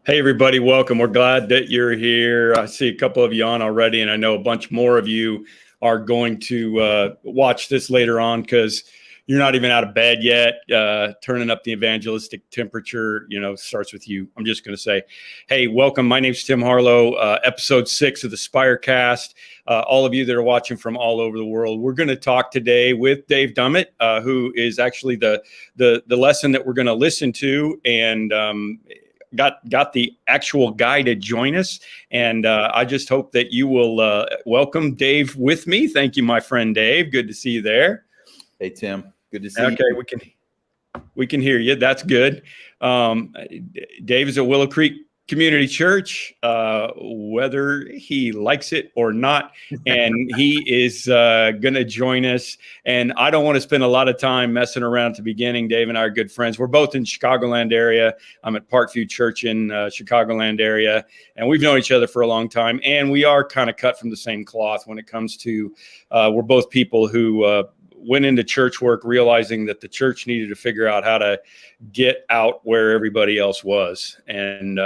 Hey, everybody, welcome. We're glad that you're here. I see a couple of you on already, and I know a bunch more of you are going to watch this later on because you're not even out of bed yet. Turning up the evangelistic temperature, starts with you. I'm just going to say, hey, welcome. My name's Tim Harlow, episode 6 of the Spirecast. All of you that are watching from all over the world, we're going to talk today with Dave Dummitt, who is actually the lesson that we're going to listen to, and got the actual guy to join us. And I just hope that you will welcome Dave with me. Thank you, my friend Dave. Good to see you there. Hey, Tim. Good to see you. Okay, we can hear you. That's good. Dave is at Willow Creek Community Church, whether he likes it or not, and he is going to join us. And I don't want to spend a lot of time messing around at the beginning. Dave and I are good friends. We're both in Chicagoland area. I'm at Parkview Church in Chicagoland area, and we've known each other for a long time. And we are kind of cut from the same cloth when it comes to we're both people who went into church work realizing that the church needed to figure out how to get out where everybody else was. And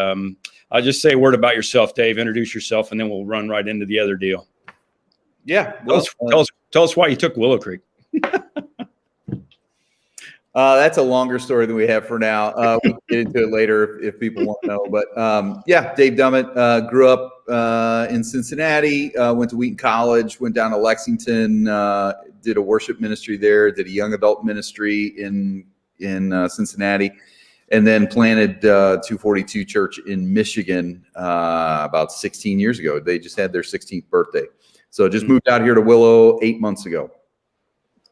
I'll just say a word about yourself, Dave. Introduce yourself, and then we'll run right into the other deal. Yeah. Well, tell us why you took Willow Creek. That's a longer story than we have for now. We can get into it later if people want to know. But yeah, Dave Dummitt grew up in Cincinnati, went to Wheaton College, went down to Lexington, did a worship ministry there, did a young adult ministry in Cincinnati, and then planted 242 Church in Michigan about 16 years ago. They just had their 16th birthday. So just moved out here to Willow 8 months ago.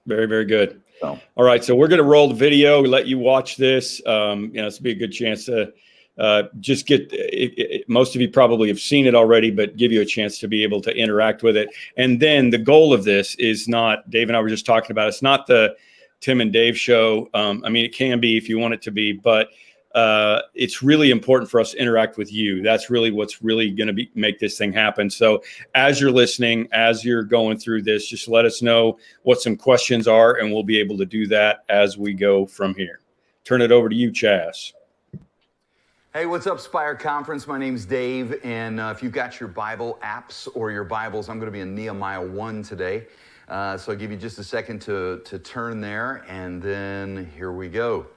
Very, very good. So. All right, so we're going to roll the video, let you watch this. This will be a good chance to just get most of you probably have seen it already, but give you a chance to be able to interact with it. And then the goal of this is not, Dave and I were just talking about, it's not the Tim and Dave show. It can be if you want it to be, but it's really important for us to interact with you. That's really what's really going to make this thing happen. So as you're listening, as you're going through this, just let us know what some questions are, and we'll be able to do that as we go from here. Turn it over to you, Chaz. Hey, what's up, Spire Conference? My name's Dave, and if you've got your Bible apps or your Bibles, I'm going to be in Nehemiah 1 today. So I'll give you just a second to turn there, and then here we go.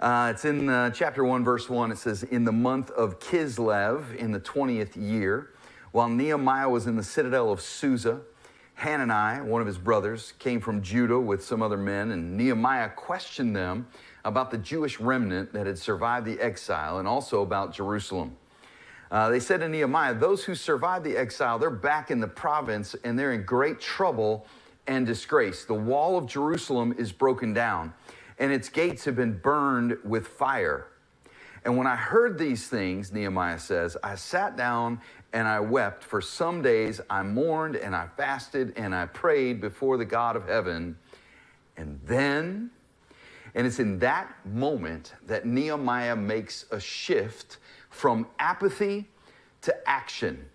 It's in chapter 1, verse 1. It says, "In the month of Kislev, in the 20th year, while Nehemiah was in the citadel of Susa, Hanani, one of his brothers, came from Judah with some other men, and Nehemiah questioned them about the Jewish remnant that had survived the exile, and also about Jerusalem. They said to Nehemiah, 'Those who survived the exile, they're back in the province, and they're in great trouble and disgrace. The wall of Jerusalem is broken down, and its gates have been burned with fire.' And when I heard these things," Nehemiah says, "I sat down and I wept. For some days I mourned and I fasted and I prayed before the God of heaven. And it's in that moment that Nehemiah makes a shift from apathy to action."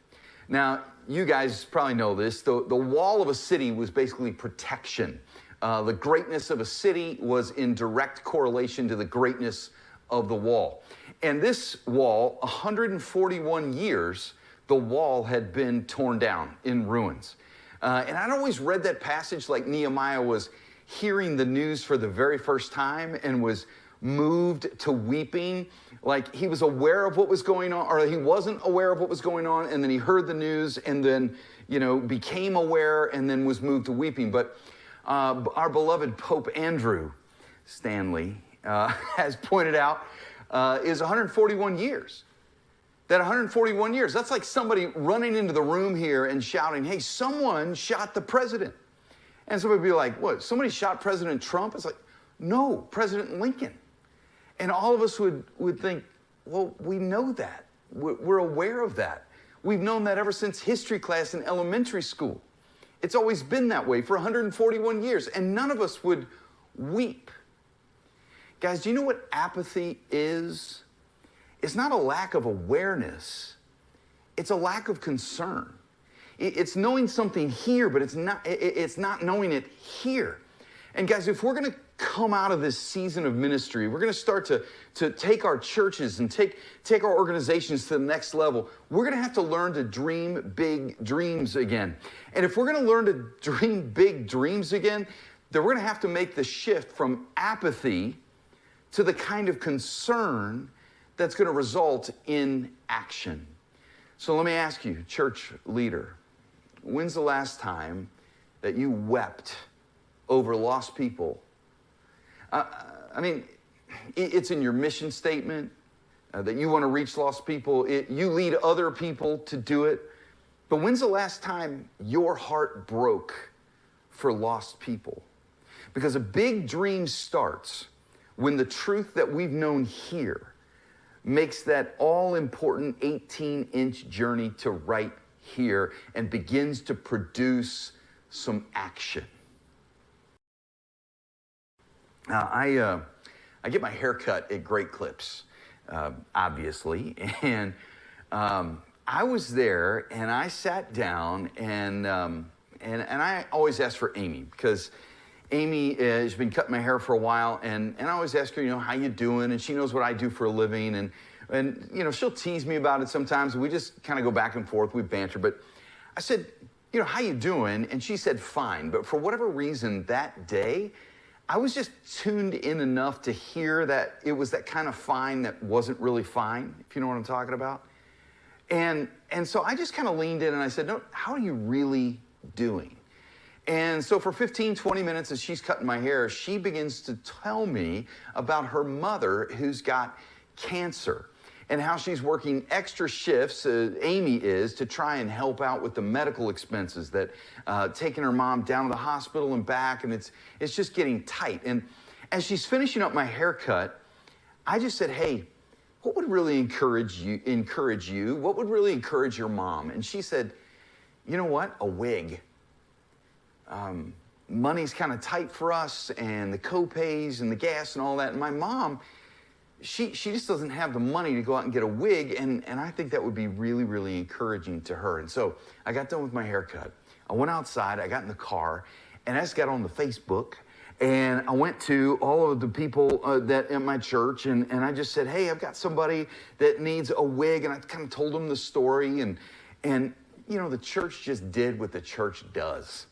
Now, you guys probably know this. The wall of a city was basically protection. The greatness of a city was in direct correlation to the greatness of the wall. And this wall, 141 years, the wall had been torn down in ruins. And I'd always read that passage like Nehemiah was hearing the news for the very first time and was moved to weeping, like he was aware of what was going on, or he wasn't aware of what was going on, and then he heard the news and then, became aware and then was moved to weeping. But our beloved Pope Andrew Stanley has pointed out is 141 years. That 141 years, that's like somebody running into the room here and shouting, "Hey, someone shot the president." And somebody would be like, "What, somebody shot President Trump?" It's like, "No, President Lincoln." And all of us would think, well, we know that. We're aware of that. We've known that ever since history class in elementary school. It's always been that way for 141 years, and none of us would weep. Guys, do you know what apathy is? It's not a lack of awareness. It's a lack of concern. It's knowing something here, but it's not knowing it here. And guys, if we're going to come out of this season of ministry, we're going to start to take our churches and take our organizations to the next level, we're going to have to learn to dream big dreams again. And if we're going to learn to dream big dreams again, then we're going to have to make the shift from apathy to the kind of concern that's going to result in action. So let me ask you, church leader, when's the last time that you wept over lost people? I mean, it's in your mission statement that you want to reach lost people. You lead other people to do it. But when's the last time your heart broke for lost people? Because a big dream starts when the truth that we've known here makes that all-important 18-inch journey to right here and begins to produce some action. Now, I get my hair cut at Great Clips, obviously, and I was there, and I sat down, and I always ask for Amy, because Amy has been cutting my hair for a while, and I always ask her, how you doing? And she knows what I do for a living, and she'll tease me about it sometimes, and we just kind of go back and forth, we banter. But I said, how you doing? And she said, fine. But for whatever reason that day, I was just tuned in enough to hear that it was that kind of fine that wasn't really fine, if you know what I'm talking about. And so I just kind of leaned in and I said, no, how are you really doing? And so for 15, 20 minutes as she's cutting my hair, she begins to tell me about her mother who's got cancer and how she's working extra shifts, Amy is, to try and help out with the medical expenses that taking her mom down to the hospital and back, and it's just getting tight. And as she's finishing up my haircut, I just said, hey, what would really encourage you? What would really encourage your mom? And she said, you know what? A wig. Money's kind of tight for us, and the co-pays and the gas and all that. And my mom, she just doesn't have the money to go out and get a wig, and I think that would be really, really encouraging to her. And so I got done with my haircut. I went outside, I got in the car, and I just got on the Facebook, and I went to all of the people that in my church, and I just said, hey, I've got somebody that needs a wig, and I kind of told them the story, and the church just did what the church does.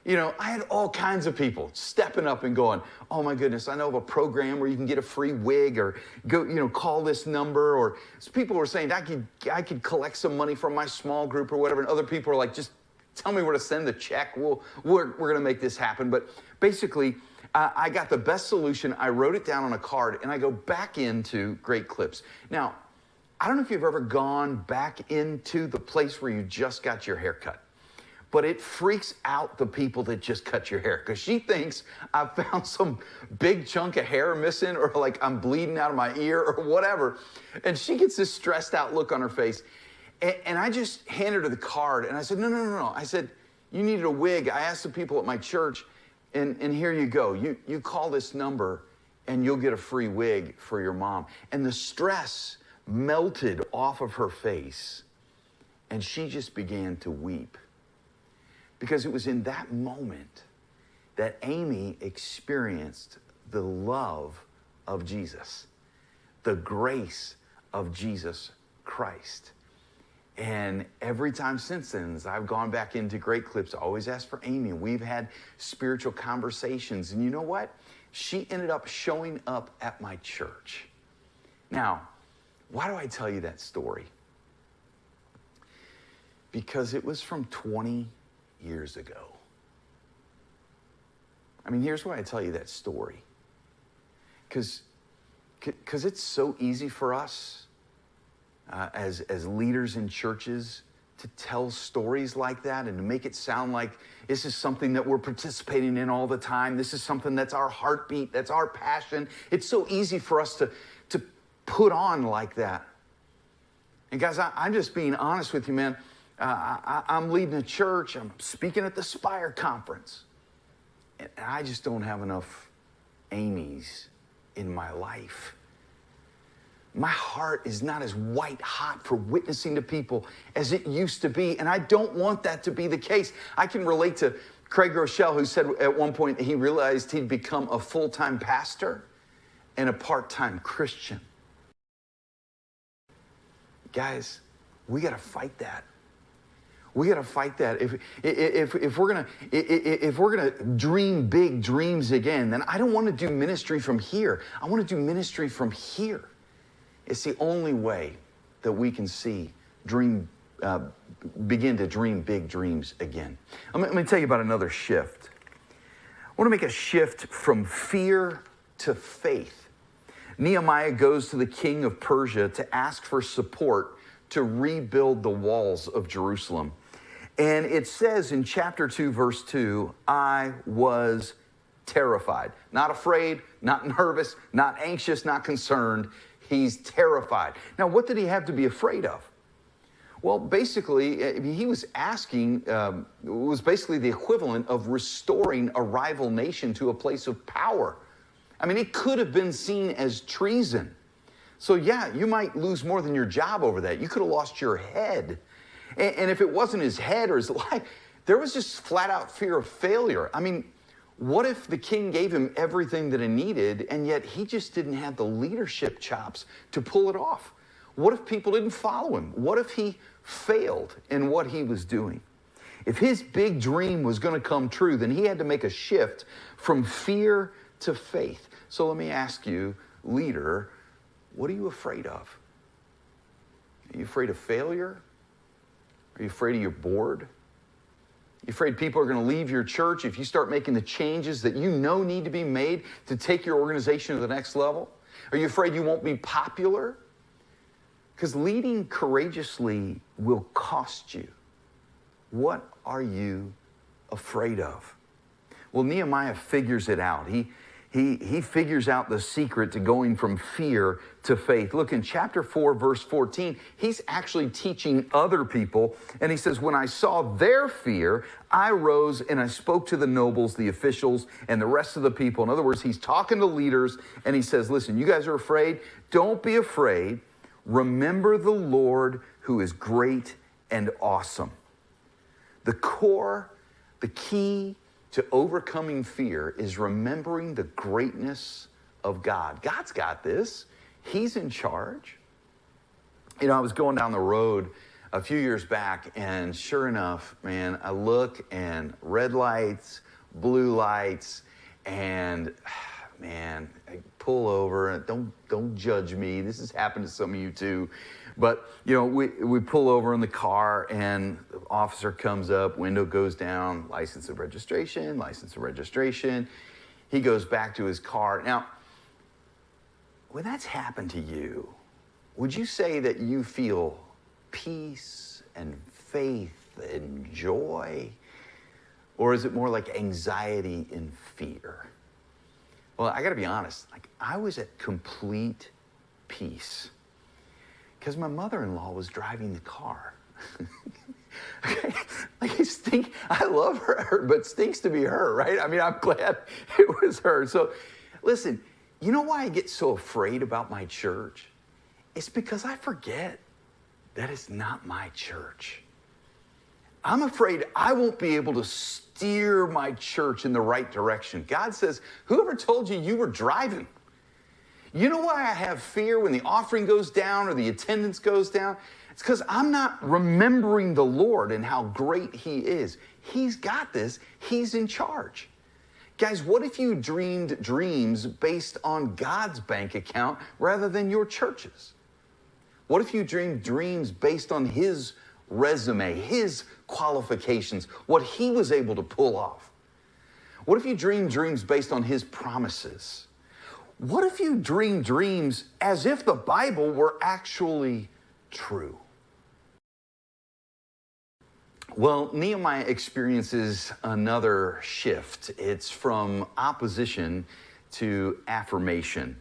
I had all kinds of people stepping up and going, oh my goodness, I know of a program where you can get a free wig, or go, call this number. Or people were saying I could collect some money from my small group or whatever. And other people are like, just tell me where to send the check. We're going to make this happen. But basically, I got the best solution. I wrote it down on a card, and I go back into Great Clips. Now, I don't know if you've ever gone back into the place where you just got your hair cut. But it freaks out the people that just cut your hair, because she thinks I found some big chunk of hair missing, or like I'm bleeding out of my ear or whatever. And she gets this stressed out look on her face. And I just handed her the card, and I said, no. I said, you needed a wig. I asked the people at my church, and here you go. You call this number, and you'll get a free wig for your mom. And the stress melted off of her face, and she just began to weep. Because it was in that moment that Amy experienced the love of Jesus, the grace of Jesus Christ. And every time since then, as I've gone back into Great Clips, I always ask for Amy. We've had spiritual conversations. And you know what? She ended up showing up at my church. Now, why do I tell you that story? Because it was from 20 years ago. I mean, here's why I tell you that story. Because it's so easy for us as leaders in churches to tell stories like that and to make it sound like this is something that we're participating in all the time. This is something that's our heartbeat, that's our passion. It's so easy for us to put on like that. And guys, I'm just being honest with you, man. I'm leading a church. I'm speaking at the Spire conference. And I just don't have enough Amy's in my life. My heart is not as white hot for witnessing to people as it used to be. And I don't want that to be the case. I can relate to Craig Rochelle, who said at one point he realized he'd become a full-time pastor and a part-time Christian. Guys, we got to fight that. We got to fight that. If we're gonna dream big dreams again, then I don't want to do ministry from here. I want to do ministry from here. It's the only way that we can begin to dream big dreams again. Let me tell you about another shift. I want to make a shift from fear to faith. Nehemiah goes to the king of Persia to ask for support to rebuild the walls of Jerusalem. And it says in chapter 2, verse 2, I was terrified. Not afraid, not nervous, not anxious, not concerned. He's terrified. Now, what did he have to be afraid of? Well, basically, he was asking, it was basically the equivalent of restoring a rival nation to a place of power. I mean, it could have been seen as treason. So yeah, you might lose more than your job over that. You could have lost your head. And if it wasn't his head or his life, there was just flat out fear of failure. I mean, what if the king gave him everything that he needed and yet he just didn't have the leadership chops to pull it off? What if people didn't follow him? What if he failed in what he was doing? If his big dream was going to come true, then he had to make a shift from fear to faith. So let me ask you, leader, what are you afraid of? Are you afraid of failure? Are you afraid of your board? Are you afraid people are going to leave your church if you start making the changes that you know need to be made to take your organization to the next level? Are you afraid you won't be popular? Because leading courageously will cost you. What are you afraid of? Well, Nehemiah figures it out. He figures out the secret to going from fear to faith. Look, in chapter 4, verse 14, he's actually teaching other people. And he says, when I saw their fear, I rose and I spoke to the nobles, the officials, and the rest of the people. In other words, he's talking to leaders and he says, listen, you guys are afraid? Don't be afraid. Remember the Lord who is great and awesome. The core, the key to overcoming fear is remembering the greatness of God. God's got this. He's in charge. You know, I was going down the road a few years back, and sure enough, man, I look and red lights, blue lights, and man, I pull over. Don't judge me. This has happened to some of you too. But, you know, we pull over in the car and the officer comes up, window goes down, license and registration, license and registration. He goes back to his car. Now, when that's happened to you, would you say that you feel peace and faith and joy? Or is it more like anxiety and fear? Well, I got to be honest, like I was at complete peace because my mother-in-law was driving the car. Okay? Like I love her, but it stinks to be her, right? I mean, I'm glad it was her. So listen, you know why I get so afraid about my church? It's because I forget that it's not my church. I'm afraid I won't be able to steer my church in the right direction. God says, whoever told you were driving? You know why I have fear when the offering goes down or the attendance goes down? It's because I'm not remembering the Lord and how great He is. He's got this. He's in charge. Guys, what if you dreamed dreams based on God's bank account rather than your church's? What if you dreamed dreams based on His resume, His qualifications, what He was able to pull off? What if you dream dreams based on His promises? What if you dream dreams as if the Bible were actually true? Well, Nehemiah experiences another shift. It's from opposition to affirmation.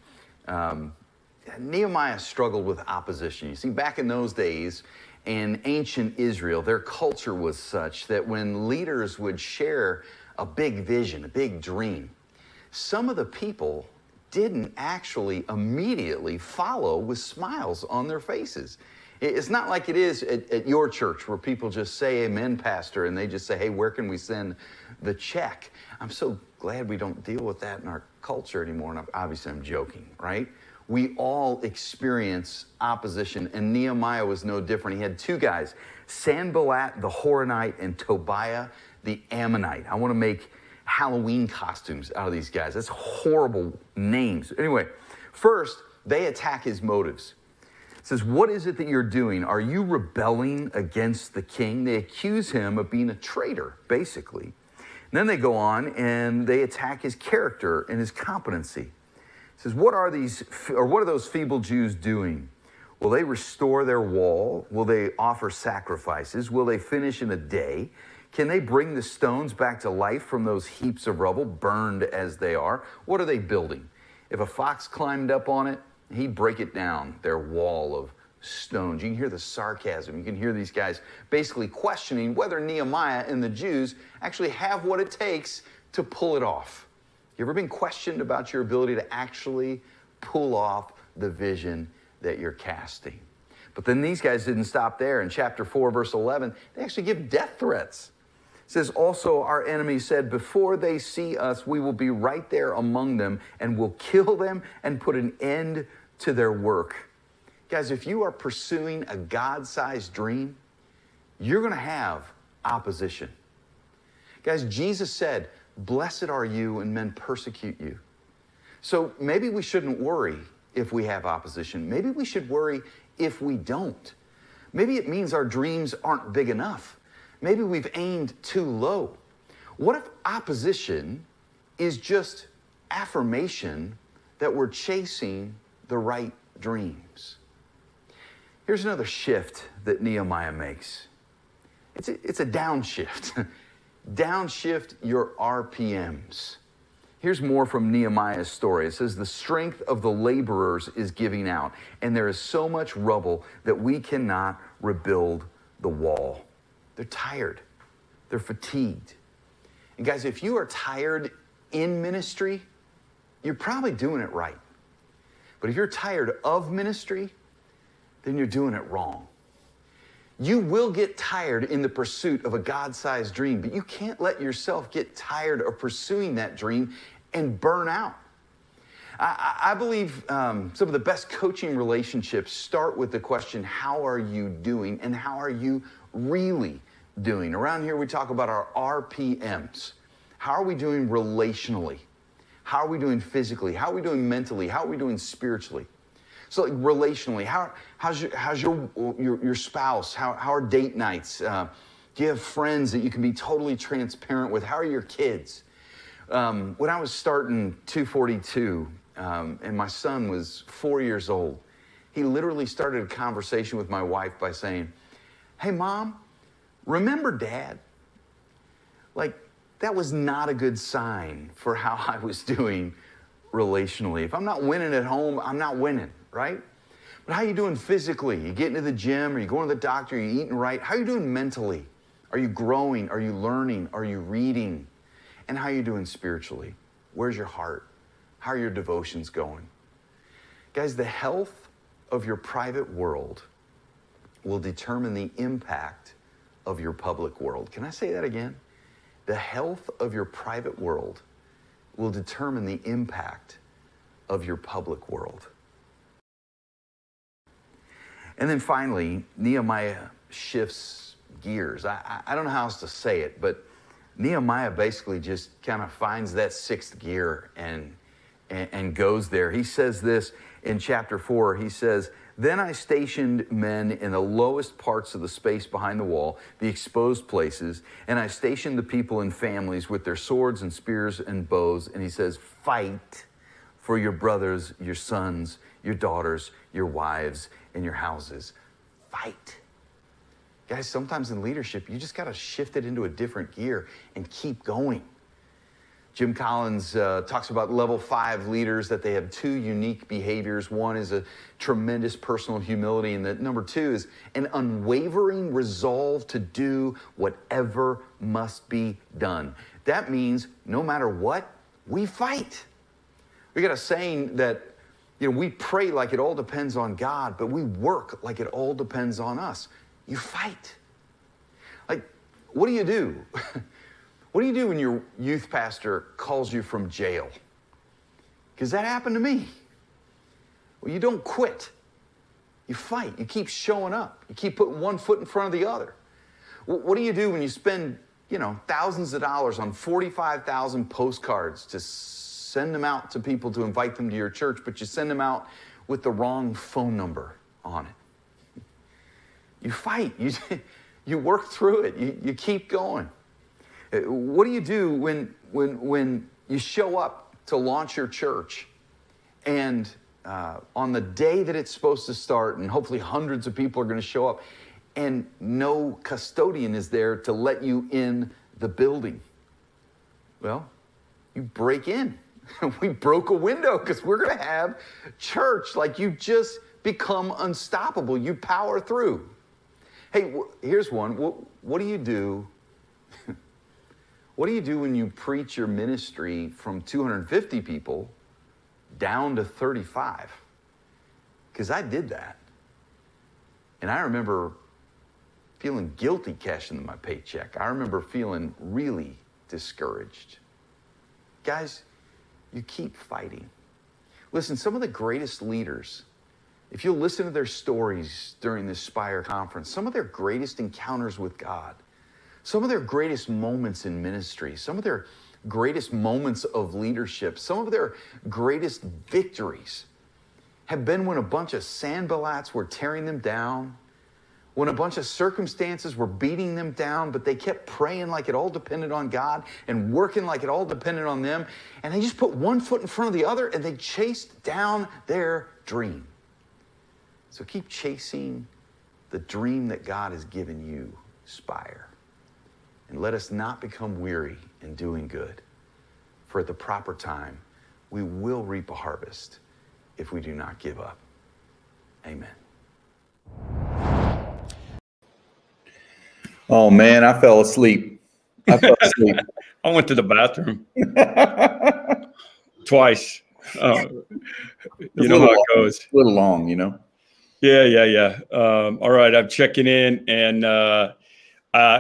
Nehemiah struggled with opposition. You see, back in those days, in ancient Israel, their culture was such that when leaders would share a big vision, a big dream, some of the people didn't actually immediately follow with smiles on their faces. It's not like it is at your church where people just say, amen, pastor, and they just say, hey, where can we send the check. I'm so glad we don't deal with that in our culture anymore. And obviously I'm joking, right? We all experience opposition, and Nehemiah was no different. He had two guys, Sanballat the Horonite and Tobiah the Ammonite. I want to make Halloween costumes out of these guys. That's horrible names. Anyway, first, they attack his motives. It says, what is it that you're doing? Are you rebelling against the king? They accuse him of being a traitor, basically. And then they go on and they attack his character and his competency. It says, what are those feeble Jews doing? Will they restore their wall? Will they offer sacrifices? Will they finish in a day? Can they bring the stones back to life from those heaps of rubble, burned as they are? What are they building? If a fox climbed up on it, he'd break it down, their wall of stones. You can hear the sarcasm. You can hear these guys basically questioning whether Nehemiah and the Jews actually have what it takes to pull it off. You ever been questioned about your ability to actually pull off the vision that you're casting? But then these guys didn't stop there. In chapter 4, verse 11, they actually give death threats. It says, also our enemies said, before they see us, we will be right there among them and will kill them and put an end to their work. Guys, if you are pursuing a God-sized dream, you're going to have opposition. Guys, Jesus said, blessed are you when men persecute you. So maybe we shouldn't worry if we have opposition. Maybe we should worry if we don't. Maybe it means our dreams aren't big enough. Maybe we've aimed too low. What if opposition is just affirmation that we're chasing the right dreams? Here's another shift that Nehemiah makes. It's a downshift. Downshift your RPMs. Here's more from Nehemiah's story. It says, the strength of the laborers is giving out, and there is so much rubble that we cannot rebuild the wall. They're tired. They're fatigued. And guys, if you are tired in ministry, you're probably doing it right. But if you're tired of ministry, then you're doing it wrong. You will get tired in the pursuit of a God-sized dream, but you can't let yourself get tired of pursuing that dream and burn out. I believe some of the best coaching relationships start with the question, how are you doing and how are you really doing? Around here we talk about our RPMs. How are we doing relationally? How are we doing physically? How are we doing mentally? How are we doing spiritually? So like relationally, how's your spouse? How are date nights? Do you have friends that you can be totally transparent with? How are your kids? When I was starting 242 and my son was 4 years old, he literally started a conversation with my wife by saying, hey, Mom, remember Dad? Like, that was not a good sign for how I was doing relationally. If I'm not winning at home, I'm not winning, right? But how are you doing physically? You getting to the gym? Are you going to the doctor? Are you eating right? How are you doing mentally? Are you growing? Are you learning? Are you reading? And how are you doing spiritually? Where's your heart? How are your devotions going? Guys, the health of your private world will determine the impact of your public world. Can I say that again? The health of your private world will determine the impact of your public world. And then finally, Nehemiah shifts gears. I don't know how else to say it, but Nehemiah basically just kind of finds that sixth gear and goes there. He says this in chapter 4. He says, then I stationed men in the lowest parts of the space behind the wall, the exposed places, and I stationed the people in families with their swords and spears and bows. And he says, fight for your brothers, your sons, your daughters, your wives, and your houses. Fight. Guys, sometimes in leadership, you just got to shift it into a different gear and keep going. Jim Collins talks about level 5 leaders, that they have 2 unique behaviors. One is a tremendous personal humility, and that number 2 is an unwavering resolve to do whatever must be done. That means no matter what, we fight. We got a saying that, we pray like it all depends on God, but we work like it all depends on us. You fight. Like, what do? What do you do when your youth pastor calls you from jail? Because that happened to me. Well, you don't quit. You fight. You keep showing up. You keep putting one foot in front of the other. What do you do when you spend, thousands of dollars on 45,000 postcards to send them out to people to invite them to your church, but you send them out with the wrong phone number on it? You fight. You work through it. You keep going. What do you do when you show up to launch your church and on the day that it's supposed to start, and hopefully hundreds of people are going to show up, and no custodian is there to let you in the building? Well, you break in. We broke a window because we're going to have church. Like, you just become unstoppable. You power through. Hey, here's one. What do you do? What do you do when you preach your ministry from 250 people down to 35? Because I did that. And I remember feeling guilty cashing in my paycheck. I remember feeling really discouraged. Guys, you keep fighting. Listen, some of the greatest leaders, if you'll listen to their stories during this Spire conference, some of their greatest encounters with God, some of their greatest moments in ministry, some of their greatest moments of leadership, some of their greatest victories have been when a bunch of Sanballats were tearing them down, when a bunch of circumstances were beating them down, but they kept praying like it all depended on God and working like it all depended on them. And they just put one foot in front of the other and they chased down their dream. So keep chasing the dream that God has given you, Spire. And let us not become weary in doing good. For at the proper time, we will reap a harvest if we do not give up. Amen. Oh man, I fell asleep. I went to the bathroom twice. You know how it goes. A little long, Yeah. All right, I'm checking in, and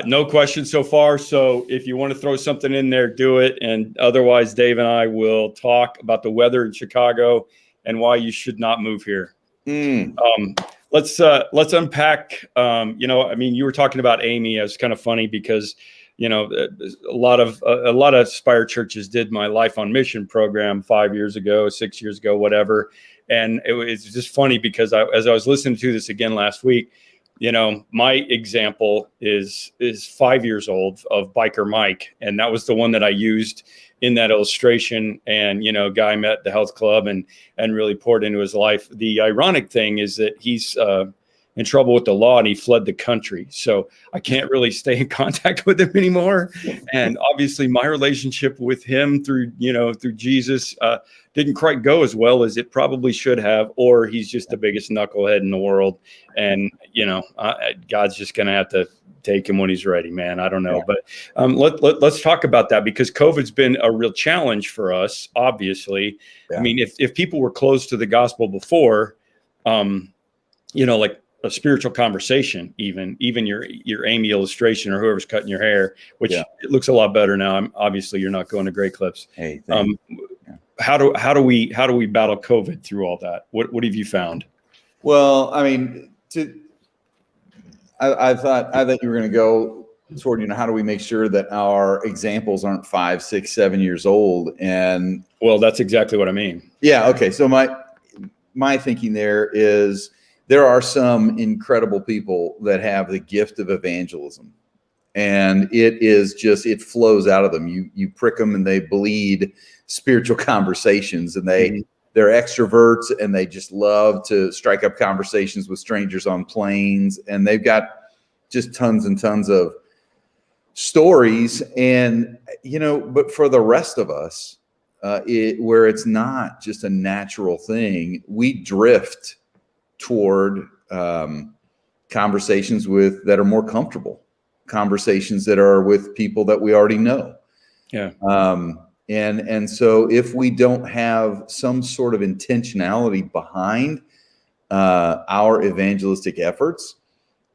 no questions so far. So if you want to throw something in there, do it. And otherwise, Dave and I will talk about the weather in Chicago and why you should not move here. Let's unpack. You were talking about Amy. It was kind of funny because, a lot of Spire churches did my Life on Mission program 5 years ago, 6 years ago, whatever. And it was just funny because as I was listening to this again last week, my example is 5 years old of Biker Mike. And that was the one that I used in that illustration. And, guy met at the health club and really poured into his life. The ironic thing is that he's in trouble with the law and he fled the country. So I can't really stay in contact with him anymore. And obviously my relationship with him through Jesus didn't quite go as well as it probably should have, or he's just the biggest knucklehead in the world. And, God's just going to have to take him when he's ready, man. I don't know. Yeah. But let's talk about that, because COVID's been a real challenge for us, obviously. Yeah. I mean, if people were close to the gospel before, like a spiritual conversation, even your Amy illustration or whoever's cutting your hair, which it looks a lot better now. Obviously you're not going to Great Clips. Hey, how do we battle COVID through all that? What have you found? Well, I mean, I thought you were going to go toward, how do we make sure that our examples aren't 5, 6, 7 years old? And well, that's exactly what I mean. Yeah. Okay. So my thinking there is there are some incredible people that have the gift of evangelism, and it flows out of them. You prick them and they bleed spiritual conversations, and they're extroverts and they just love to strike up conversations with strangers on planes. And they've got just tons and tons of stories. And, but for the rest of us, where it's not just a natural thing, we drift toward conversations that are more comfortable, conversations that are with people that we already know. Yeah. And so if we don't have some sort of intentionality behind our evangelistic efforts,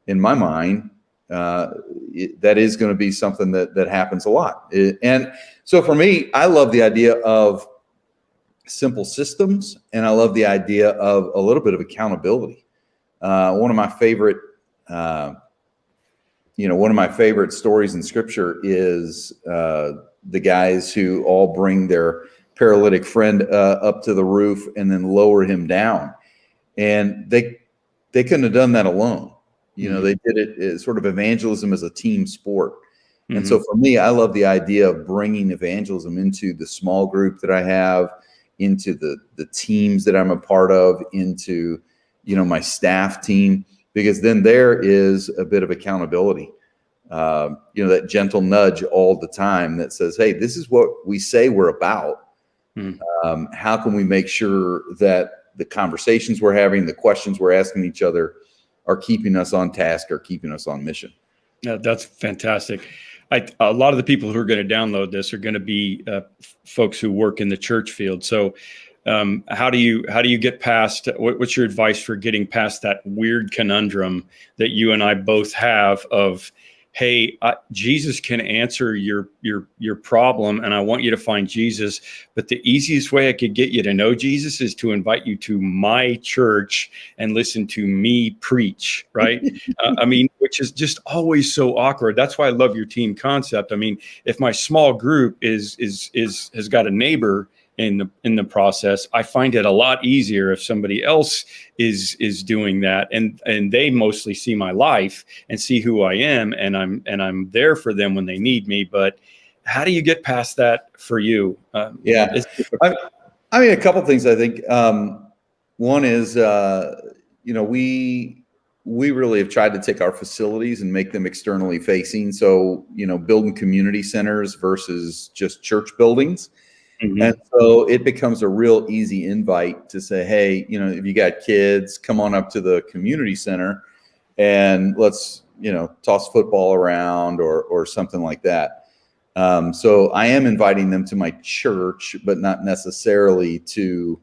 in my mind, that is going to be something that happens a lot. And so for me, I love the idea of simple systems, and I love the idea of a little bit of accountability. One of my favorite stories in Scripture is the guys who all bring their paralytic friend up to the roof and then lower him down, and they couldn't have done that alone. They did it as sort of evangelism as a team sport. Mm-hmm. And so for me, I love the idea of bringing evangelism into the small group that I have, into the teams that I'm a part of, into, my staff team, because then there is a bit of accountability, that gentle nudge all the time that says, hey, this is what we say we're about. Mm-hmm. How can we make sure that the conversations we're having, the questions we're asking each other are keeping us on task or keeping us on mission? Yeah, that's fantastic. A lot of the people who are going to download this are going to be folks who work in the church field. So how do you get past, what's your advice for getting past that weird conundrum that you and I both have of, hey, Jesus can answer your problem, and I want you to find Jesus, but the easiest way I could get you to know Jesus is to invite you to my church and listen to me preach, right? Which is just always so awkward. That's why I love your team concept. If my small group has got a neighbor in the process, I find it a lot easier if somebody else is doing that, and they mostly see my life and see who I am, and I'm there for them when they need me. But how do you get past that for you? A couple of things. I think one is we really have tried to take our facilities and make them externally facing. So building community centers versus just church buildings. Mm-hmm. And so it becomes a real easy invite to say, hey, if you got kids, come on up to the community center and let's, toss football around or something like that. So I am inviting them to my church, but not necessarily to,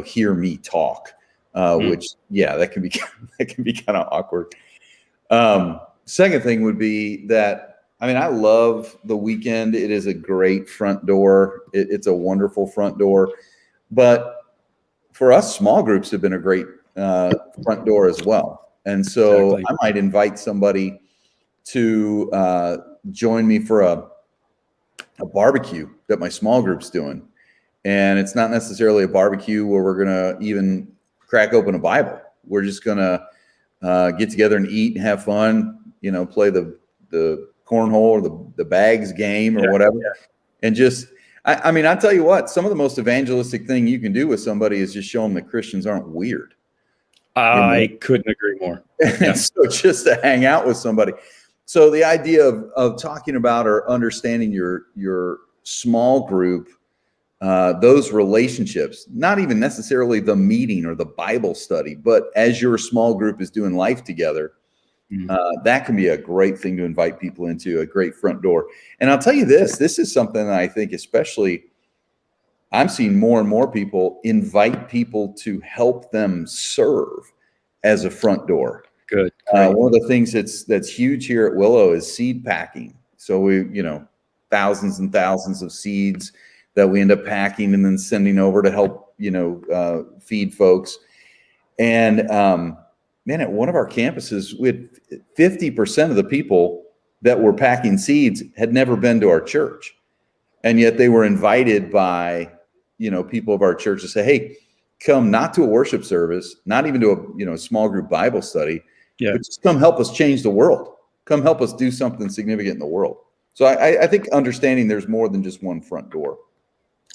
hear me talk, which, that can be kind of awkward. Second thing would be that, I love the weekend. It is a great front door. It's a wonderful front door. But for us, small groups have been a great front door as well. And so exactly. I might invite somebody to join me for a barbecue that my small group's doing. And it's not necessarily a barbecue where we're going to even crack open a Bible. We're just going to get together and eat and have fun, play the cornhole or the bags game or whatever. Yeah. And just, I tell you what, some of the most evangelistic thing you can do with somebody is just show them that Christians aren't weird. I couldn't agree more. Yeah. So just to hang out with somebody. So the idea of talking about or understanding your small group, those relationships, not even necessarily the meeting or the Bible study, but as your small group is doing life together, that can be a great thing to invite people into, a great front door. And I'll tell you this is something that I think especially I'm seeing more and more people invite people to help them serve as a front door. Good. One of the things that's huge here at Willow is seed packing. So we, thousands and thousands of seeds that we end up packing and then sending over to help, feed folks. And, at one of our campuses, we had 50% of the people that were packing seeds had never been to our church. And yet they were invited by, people of our church to say, hey, come not to a worship service, not even to a, small group Bible study, but just come help us change the world. Come help us do something significant in the world. So I think understanding there's more than just one front door.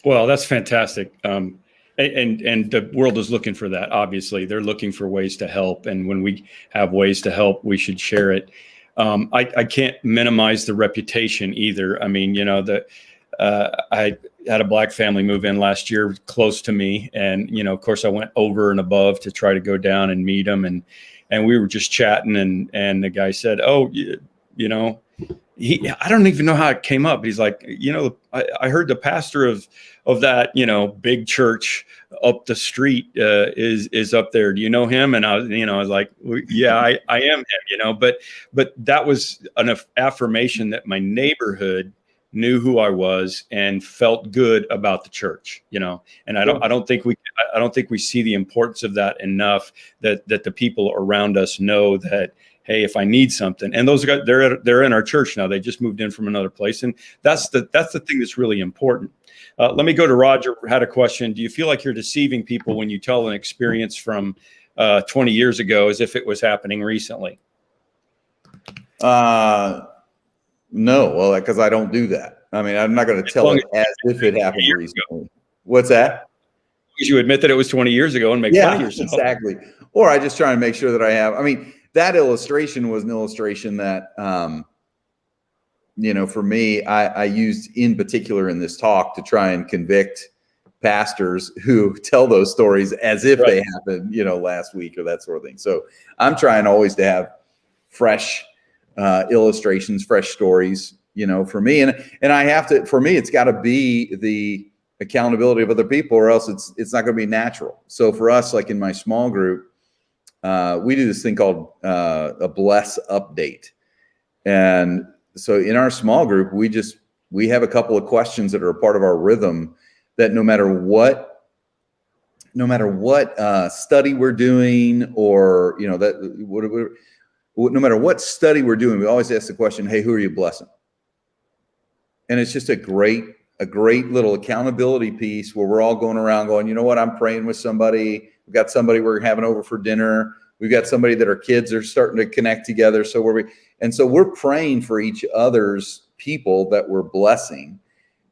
Well, that's fantastic. And the world is looking for that. Obviously, they're looking for ways to help. And when we have ways to help, we should share it. I can't minimize the reputation either. I had a black family move in last year close to me. And, of course, I went over and above to try to go down and meet them. And we were just chatting. And the guy said, I don't even know how it came up. He's like, I heard the pastor of that, big church up the street is up there. Do you know him? And I was like, well, yeah, I am him, but that was an affirmation that my neighborhood knew who I was and felt good about the church, and I don't think we see the importance of that enough, that the people around us know that, hey, if I need something, and those guys, they're in our church now. They just moved in from another place, and that's the thing that's really important. Let me go to Roger. Had a question. Do you feel like you're deceiving people when you tell an experience from 20 years ago as if it was happening recently? No, well, because I don't do that. I mean, I'm not going to tell it as if it happened recently. What's that? You admit that it was 20 years ago and make fun of yourself. Exactly. Or I just try and make sure that I have. I mean, that illustration was an illustration that, for me, I used in particular in this talk to try and convict pastors who tell those stories as if they happened, last week or that sort of thing. So I'm trying always to have fresh illustrations, fresh stories, for me. And I have to, for me, it's got to be the accountability of other people, or else it's not going to be natural. So for us, like in my small group, we do this thing called a bless update. And so in our small group, we have a couple of questions that are a part of our rhythm that no matter what study we're doing, or, no matter what study we're doing, we always ask the question, hey, who are you blessing? And it's just a great little accountability piece where we're all going around going, you know what, I'm praying with somebody. We've got somebody we're having over for dinner. We've got somebody that our kids are starting to connect together. So we're praying for each other's people that we're blessing.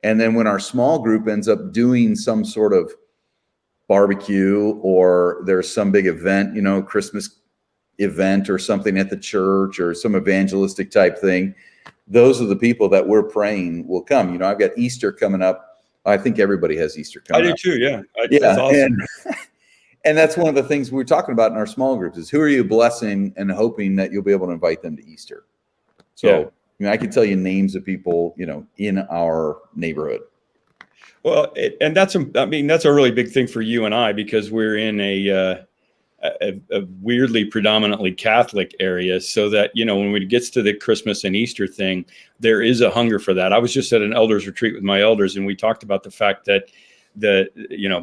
And then when our small group ends up doing some sort of barbecue, or there's some big event, Christmas event or something at the church, or some evangelistic type thing, those are the people that we're praying will come. I've got Easter coming up. I think everybody has Easter coming up. I do too. Yeah. That's awesome. And that's one of the things we're talking about in our small groups is who are you blessing and hoping that you'll be able to invite them to Easter. So, I can tell you names of people, in our neighborhood. Well, and that's a really big thing for you and I, because we're in a weirdly predominantly Catholic area, so that, when it gets to the Christmas and Easter thing, there is a hunger for that. I was just at an elders retreat with my elders, and we talked about the fact that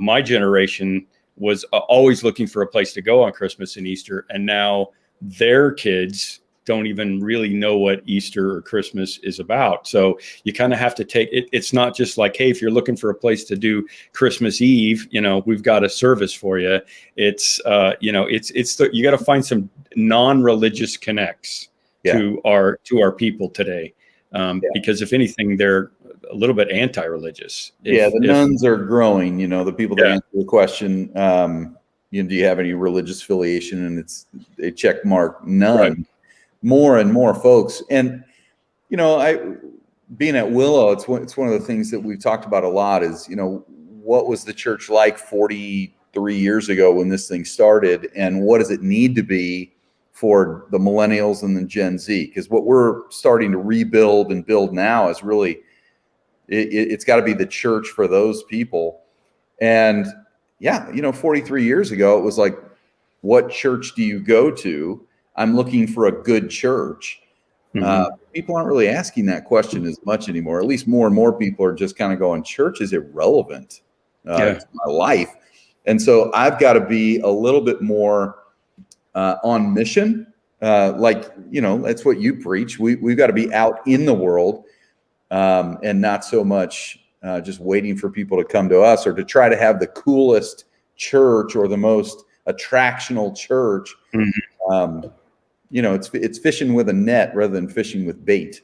my generation was always looking for a place to go on Christmas and Easter. And now their kids don't even really know what Easter or Christmas is about. So you kind of have to take it. It's not just like, hey, if you're looking for a place to do Christmas Eve, we've got a service for you. It's, you got to find some non-religious connects to our people today. Because if anything, they're a little bit anti-religious. Nuns are growing, the people that answer the question, do you have any religious affiliation? And it's a check mark, none. Right. More and more folks. And, being at Willow, it's one of the things that we've talked about a lot is, what was the church like 43 years ago when this thing started? And what does it need to be for the millennials and the Gen Z? Because what we're starting to rebuild and build now is really, it's got to be the church for those people. And 43 years ago, it was like, what church do you go to? I'm looking for a good church. People aren't really asking that question as much anymore. At least more and more people are just kind of going, church is irrelevant to my life. And so I've got to be a little bit more on mission. That's what you preach. We've got to be out in the world and not so much just waiting for people to come to us, or to try to have the coolest church or the most attractional church. It's fishing with a net rather than fishing with bait.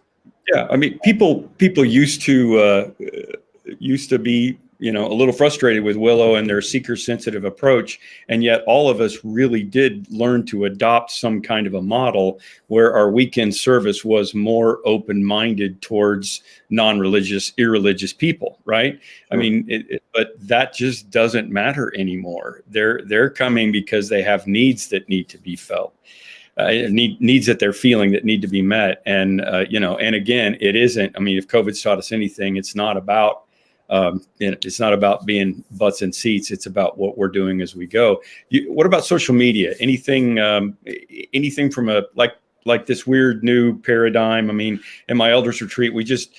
Yeah, I mean, people used to be, a little frustrated with Willow and their seeker-sensitive approach, and yet all of us really did learn to adopt some kind of a model where our weekend service was more open-minded towards non-religious, irreligious people, right? I mean, but that just doesn't matter anymore. They're coming because they have needs that need to be felt. needs that they're feeling that need to be met. And, and again, it isn't, I mean, if COVID's taught us anything, it's not about, it's not about being butts in seats. It's about what we're doing as we go. What about social media? Anything from like this weird new paradigm? I mean, in my elders retreat, we just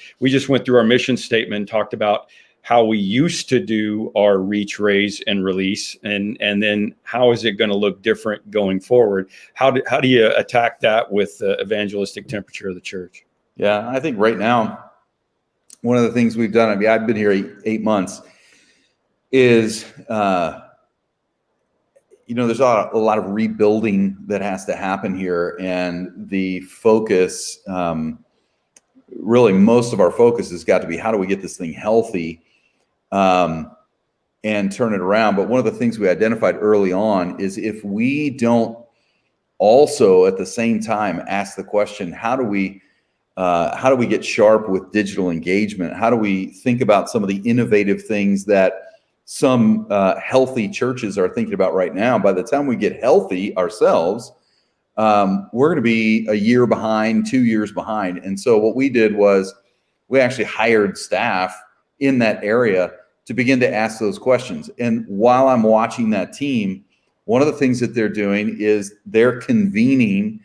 went through our mission statement and talked about how we used to do our reach, raise, and release, and then how is it going to look different going forward? How do you attack that with the evangelistic temperature of the church? Yeah, I think right now, one of the things we've done, I mean, I've been here eight months, is there's a lot of rebuilding that has to happen here, and the focus, really most of our focus has got to be how do we get this thing healthy and turn it around. But one of the things we identified early on is if we don't also at the same time ask the question, how do we get sharp with digital engagement? How do we think about some of the innovative things that some healthy churches are thinking about right now? By the time we get healthy ourselves, we're going to be a year behind, 2 years behind. And so what we did was we actually hired staff in that area to begin to ask those questions. And while I'm watching that team, one of the things that they're doing is they're convening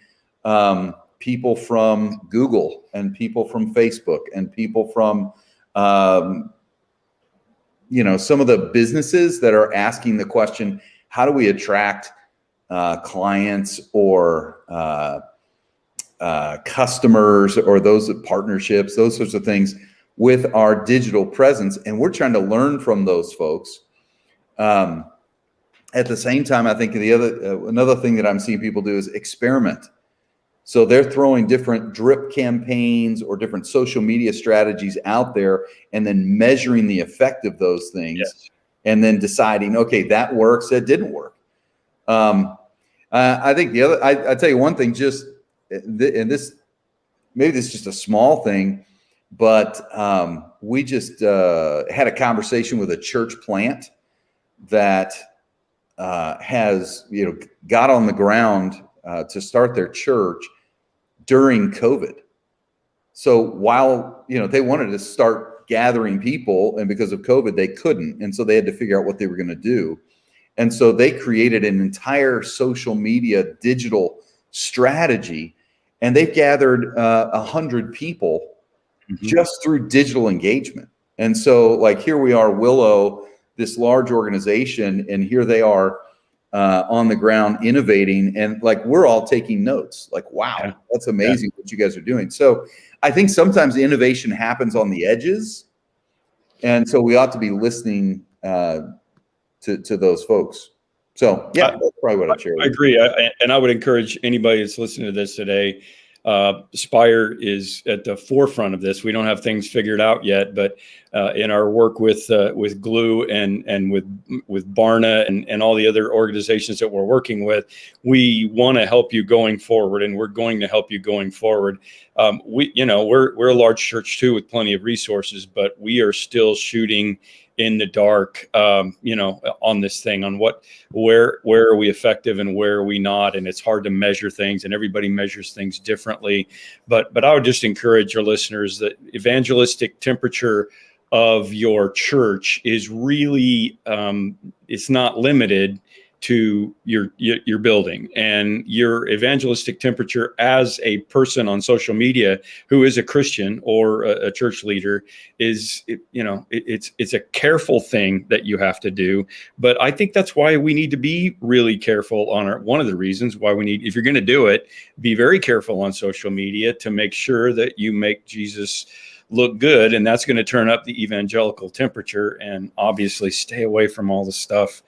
people from Google and people from Facebook and people from, some of the businesses that are asking the question, how do we attract clients or customers or those partnerships, those sorts of things with our digital presence. And we're trying to learn from those folks. At the same time, I think another thing that I'm seeing people do is experiment. So they're throwing different drip campaigns or different social media strategies out there and then measuring the effect of those things. Yes. And then deciding, okay, that works, that didn't work. I think I tell you one thing, and this, maybe this is just a small thing, but we just had a conversation with a church plant that has, got on the ground to start their church during COVID. So while, they wanted to start gathering people, and because of COVID, they couldn't. And so they had to figure out what they were going to do. And so they created an entire social media digital strategy, and they've gathered 100 people just through digital engagement. And so like here we are, Willow, this large organization, and here they are on the ground innovating, and like we're all taking notes like, wow, that's amazing what you guys are doing. So I think sometimes innovation happens on the edges, and so we ought to be listening to those folks. So yeah, that's probably what I'd share with you. I agree. And I would encourage anybody that's listening to this today, Spire is at the forefront of this. We don't have things figured out yet, but in our work with Glue and with Barna and all the other organizations that we're working with, we want to help you going forward, and we're going to help you going forward. We're a large church too with plenty of resources, but we are still shooting in the dark, on this thing, on where are we effective and where are we not? And it's hard to measure things, and everybody measures things differently. But I would just encourage your listeners that evangelistic temperature of your church is really, it's not limited to your building, and your evangelistic temperature as a person on social media who is a Christian or a church leader is, it's a careful thing that you have to do. But I think that's why we need to be really careful on one of the reasons why we need, if you're going to do it, be very careful on social media to make sure that you make Jesus look good. And that's going to turn up the evangelical temperature, and obviously stay away from all the stuff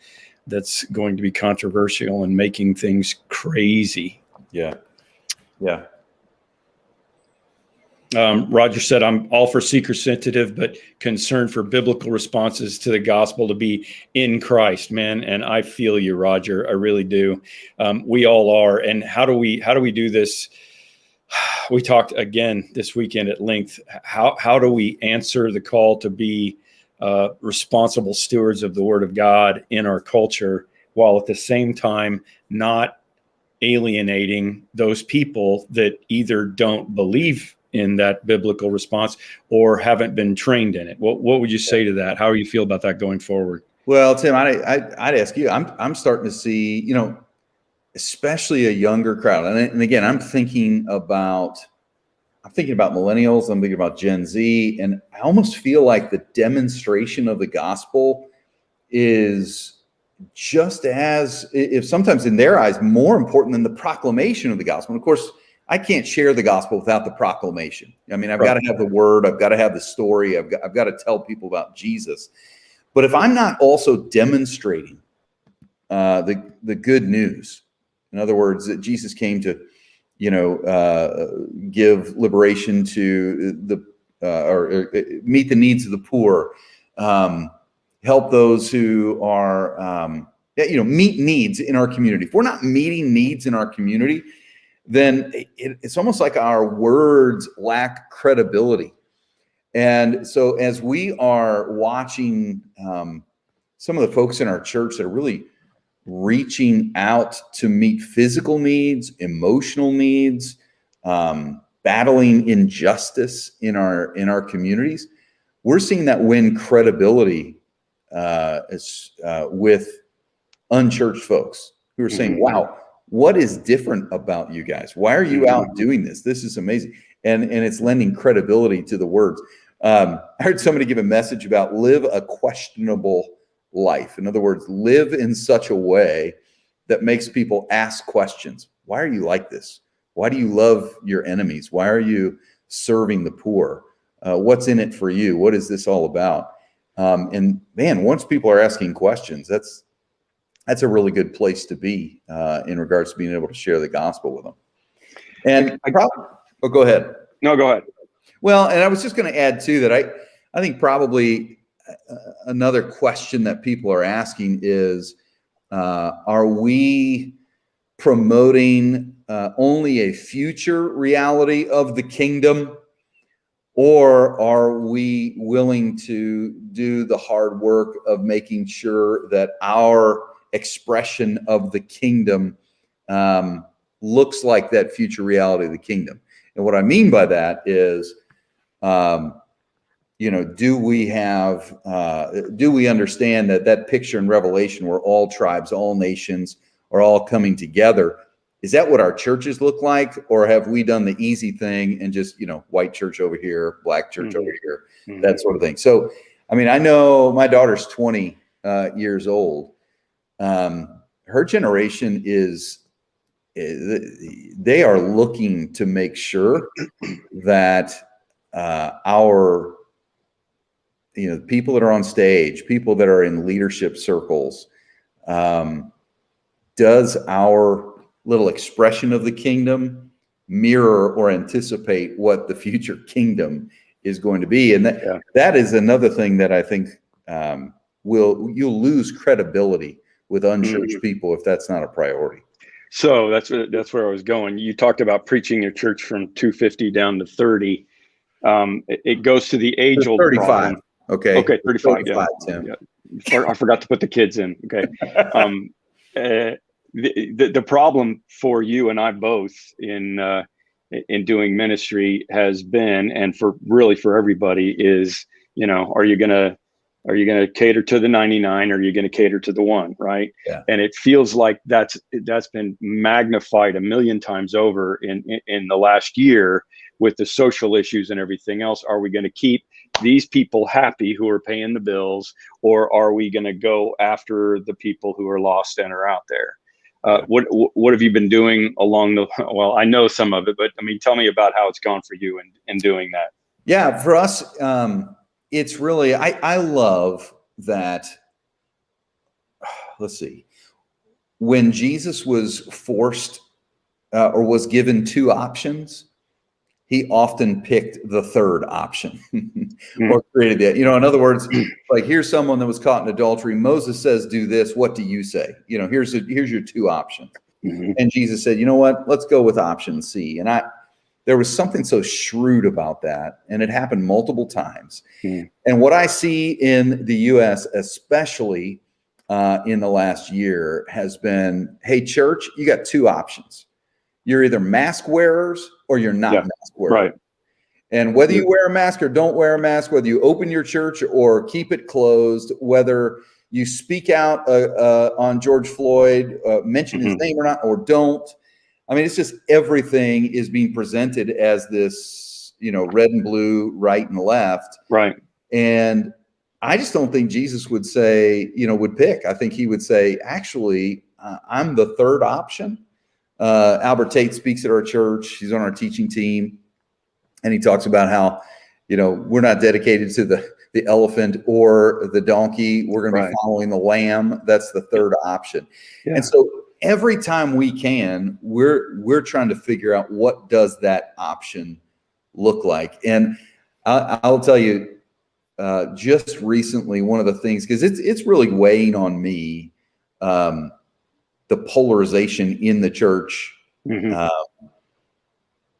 that's going to be controversial and making things crazy. Yeah. Roger said, I'm all for seeker sensitive, but concerned for biblical responses to the gospel to be in Christ, man. And I feel you, Roger. I really do. We all are. And how do we do this? We talked again this weekend at length. How do we answer the call to be responsible stewards of the Word of God in our culture, while at the same time not alienating those people that either don't believe in that biblical response or haven't been trained in it. What would you say to that? How do you feel about that going forward? Well, Tim, I'd ask you. I'm starting to see, especially a younger crowd, and again, I'm thinking about millennials. I'm thinking about Gen Z, and I almost feel like the demonstration of the gospel is just as, if sometimes in their eyes, more important than the proclamation of the gospel. And of course, I can't share the gospel without the proclamation. I mean, I've got to have the word. I've got to have the story. I've got to tell people about Jesus. But if I'm not also demonstrating the good news, in other words, that Jesus came to, give liberation to or meet the needs of the poor, help those who are, meet needs in our community. If we're not meeting needs in our community, then it's almost like our words lack credibility. And so as we are watching some of the folks in our church that are really reaching out to meet physical needs, emotional needs, battling injustice in our communities, we're seeing that win credibility with unchurched folks who are saying, wow, what is different about you guys? Why are you out doing this? This is amazing. And it's lending credibility to the words. I heard somebody give a message about live a questionable life. In other words, live in such a way that makes people ask questions. Why are you like this? Why do you love your enemies? Why are you serving the poor? What's in it for you? What is this all about? And man, once people are asking questions, that's a really good place to be in regards to being able to share the gospel with them. And go ahead. No, go ahead. Well, and I was just going to add too that I think probably another question that people are asking is, are we promoting only a future reality of the kingdom, or are we willing to do the hard work of making sure that our expression of the kingdom looks like that future reality of the kingdom? And what I mean by that is, do we understand that picture in Revelation where all tribes, all nations are all coming together? Is that what our churches look like? Or have we done the easy thing and just, white church over here, black church over here, that sort of thing? So, I mean, I know my daughter's 20 years old. Her generation they are looking to make sure that our people that are on stage, people that are in leadership circles, does our little expression of the kingdom mirror or anticipate what the future kingdom is going to be? And that is another thing that I think you'll lose credibility with unchurched people if that's not a priority. So that's where I was going. You talked about preaching your church from 250 down to 30. It goes to the age-old 35. problem. Okay, 35. Yeah. Tim. Yeah. I forgot to put the kids in. Okay. The problem for you and I both in doing ministry has been, and for everybody is, are you gonna cater to the 99, or are you gonna cater to the 1, right? Yeah. And it feels like that's been magnified a million times over in the last year with the social issues and everything else. Are we going to keep these people happy who are paying the bills, or are we going to go after the people who are lost and are out there? What have you been doing along the? Well, I know some of it, but I mean, tell me about how it's gone for you in doing that. Yeah, for us, it's really I love that. Let's see, when Jesus was forced or was given 2 options, he often picked the third option or created it. In other words, like, here's someone that was caught in adultery. Moses says, do this. What do you say? Here's your 2 options. And Jesus said, you know what? Let's go with option C. And there was something so shrewd about that. And it happened multiple times. And what I see in the U.S. especially in the last year has been, hey, church, you got two options. You're either mask wearers or you're not mask wearers. Right. And whether you wear a mask or don't wear a mask, whether you open your church or keep it closed, whether you speak out on George Floyd, mention his name or not, or don't. I mean, it's just everything is being presented as this, red and blue, right and left. Right. And I just don't think Jesus would say, would pick. I think he would say, actually, I'm the third option. Albert Tate speaks at our church. He's on our teaching team. And he talks about how, we're not dedicated to the elephant or the donkey. We're going to be following the lamb. That's the third option. Yeah. And so every time we can, we're trying to figure out what does that option look like. And I'll tell you, just recently, one of the things, because it's really weighing on me, the polarization in the church.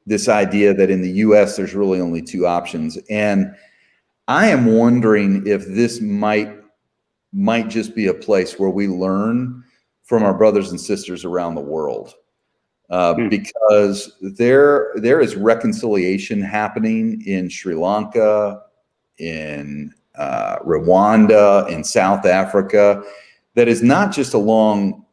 This idea that in the U.S. there's really only two options, and I am wondering if this might just be a place where we learn from our brothers and sisters around the world, because there is reconciliation happening in Sri Lanka, in Rwanda, in South Africa, that is not just along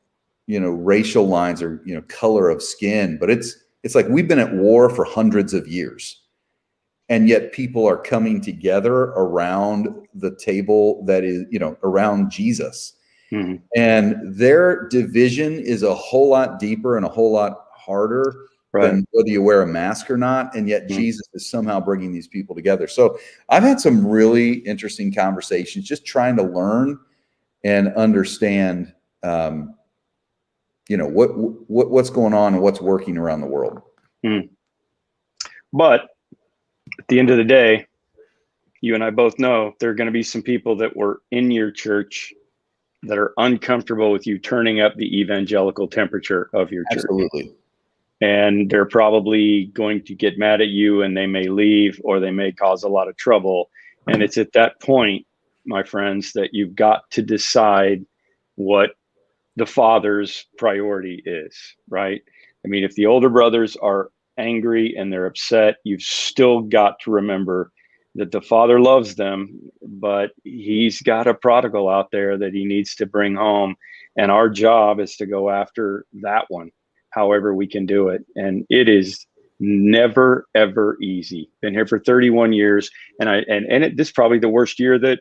racial lines or color of skin, but it's like we've been at war for hundreds of years, and yet people are coming together around the table that is, around Jesus. And their division is a whole lot deeper and a whole lot harder than whether you wear a mask or not. And yet Jesus is somehow bringing these people together. So I've had some really interesting conversations, just trying to learn and understand, what's going on and what's working around the world. But at the end of the day, you and I both know there are going to be some people that were in your church that are uncomfortable with you turning up the evangelical temperature of your church. Absolutely. And they're probably going to get mad at you, and they may leave, or they may cause a lot of trouble. And it's at that point, my friends, that you've got to decide what the father's priority is, right? I mean, if the older brothers are angry and they're upset, you've still got to remember that the father loves them, but he's got a prodigal out there that he needs to bring home. And our job is to go after that one, however we can do it. And it is never, ever easy. Been here for 31 years. And this is probably the worst year that,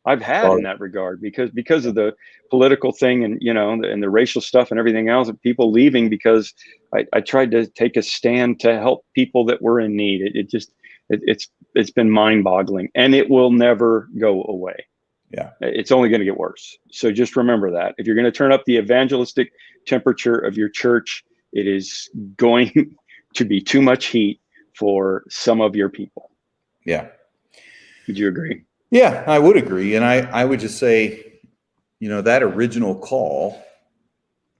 I've had in that regard, because of the political thing and, and the racial stuff and everything else, and people leaving because I tried to take a stand to help people that were in need. It's been mind boggling, and it will never go away. Yeah. It's only going to get worse. So just remember that if you're going to turn up the evangelistic temperature of your church, it is going to be too much heat for some of your people. Yeah. Would you agree? Yeah, I would agree. And I would just say, that original call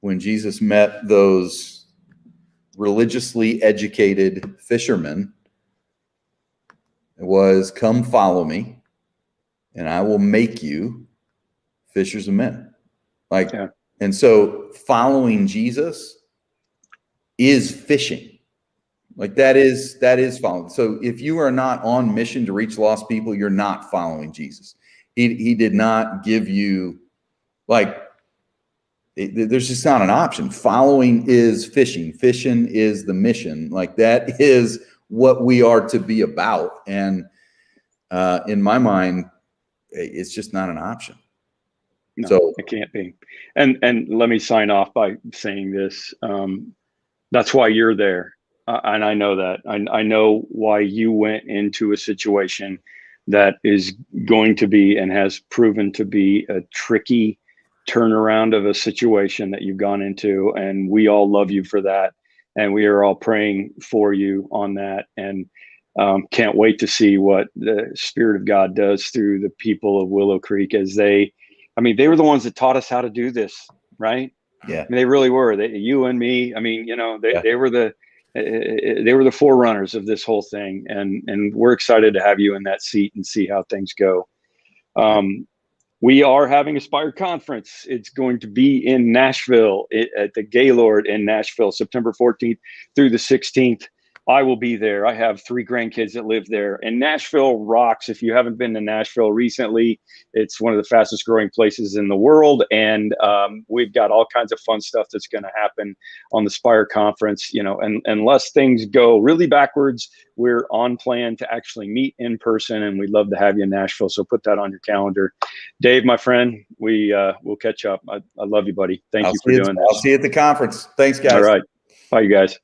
when Jesus met those religiously educated fishermen, it was, come follow me and I will make you fishers of men. And so following Jesus is fishing. That is following. So if you are not on mission to reach lost people, you're not following Jesus. He did not give you there's just not an option. Following is fishing. Fishing is the mission. That is what we are to be about. And in my mind, it's just not an option. No, so it can't be. And let me sign off by saying this. That's why you're there. And I know that. I know why you went into a situation that is going to be and has proven to be a tricky turnaround of a situation that you've gone into. And we all love you for that. And we are all praying for you on that. And can't wait to see what the Spirit of God does through the people of Willow Creek as they were the ones that taught us how to do this, right? Yeah. They really were. You and me, they were the forerunners of this whole thing. And we're excited to have you in that seat and see how things go. We are having a Spire conference. It's going to be in Nashville at the Gaylord in Nashville, September 14th through the 16th. I will be there. I have 3 grandkids that live there, and Nashville rocks. If you haven't been to Nashville recently, it's one of the fastest growing places in the world. And we've got all kinds of fun stuff that's going to happen on the Spire conference, and unless things go really backwards, we're on plan to actually meet in person, and we'd love to have you in Nashville. So put that on your calendar. Dave, my friend, we'll catch up. I love you, buddy. Thank you for doing this. I'll see you at the conference. Thanks, guys. All right. Bye, you guys.